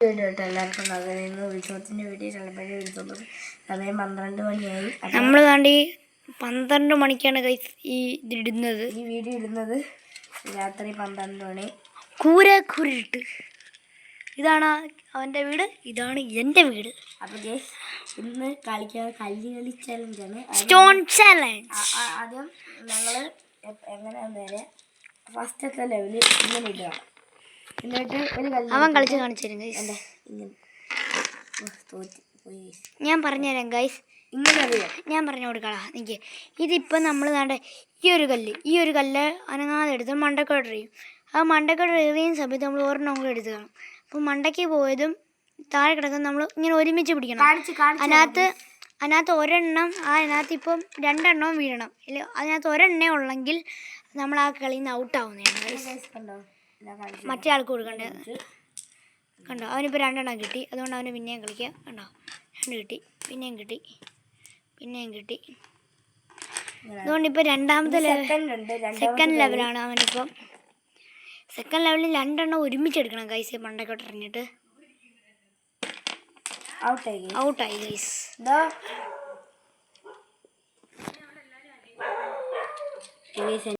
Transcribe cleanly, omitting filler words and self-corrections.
എല്ലാവർക്കും നഗരങ്ങൾ ഉത്സവത്തിൻ്റെ വീഡിയോ ചിലപ്പോഴേ എടുത്തോളൂ. സമയം 12 മണിയായി. നമ്മൾ താണ്ടി 12 മണിക്കാണ് ഈ ഇതിടുന്നത്. ഈ വീഡിയോ ഇടുന്നത് രാത്രി 12 മണി. കൂരക്കുരുട്ട്. ഇതാണ് അവൻ്റെ വീട്, ഇതാണ് എൻ്റെ വീട്. അപ്പോൾ ഗൈസ് ഇന്ന് കളിക്കാൻ കല്ല് ചലഞ്ചാണ്. Stone challenge. ആദ്യം ഞങ്ങൾ എങ്ങനെയാണെന്ന് വരെ ഫസ്റ്റത്തെ ലെവല് ഇങ്ങനെ ഇടുക. എന്നിട്ട് ഒരു കല്ല് അവൻ കളിച്ച് കാണിച്ചു തരും ഗൈസ്. ഇങ്ങനെ ഞാൻ പറഞ്ഞുതരാം ഗൈസ്. ഇങ്ങനെ അറിയാം. ഞാൻ പറഞ്ഞു കൊടുക്കാം. എനിക്ക് ഇതിപ്പോൾ നമ്മൾ വേണ്ട ഈ ഒരു കല്ല് അനങ്ങാതെ എടുത്ത് മണ്ടക്കോട്ട് എറിയും. ആ മണ്ടക്കോട്ട് എറിയുന്ന സമയത്ത് നമ്മൾ ഒരെണ്ണം കൂടെ എടുത്ത് കാണും. അപ്പോൾ മണ്ടയ്ക്ക് പോയതും താഴെ കിടക്കുന്ന നമ്മൾ ഇങ്ങനെ ഒരുമിച്ച് പിടിക്കണം. അതിനകത്ത് ഒരെണ്ണം അതിനകത്ത് ഇപ്പം 2 വീഴണം. ഇല്ല, അതിനകത്ത് ഒരെണ്ണേ ഉള്ളെങ്കിൽ നമ്മൾ ആ കളിയിൽ നിന്ന് ഔട്ടാവുന്നതാണ്. മറ്റേ ആൾക്ക് കൊടുക്കേണ്ടത് കണ്ടോ. അവനിപ്പോൾ 2 കിട്ടി, അതുകൊണ്ട് അവന് പിന്നെയും കളിക്കാം. കണ്ടോ, 2 കിട്ടി, പിന്നെയും കിട്ടി, പിന്നെയും കിട്ടി. അതുകൊണ്ട് ഇപ്പോൾ രണ്ടാമത്തെ സെക്കൻഡ് ലെവലാണ് അവനിപ്പം. സെക്കൻഡ് ലെവലിൽ 2 ഒരുമിച്ചെടുക്കണം ഗൈസ്. മണ്ടക്കോട്ട് ഇറങ്ങിയിട്ട് ഔട്ടായി ഗൈസ്.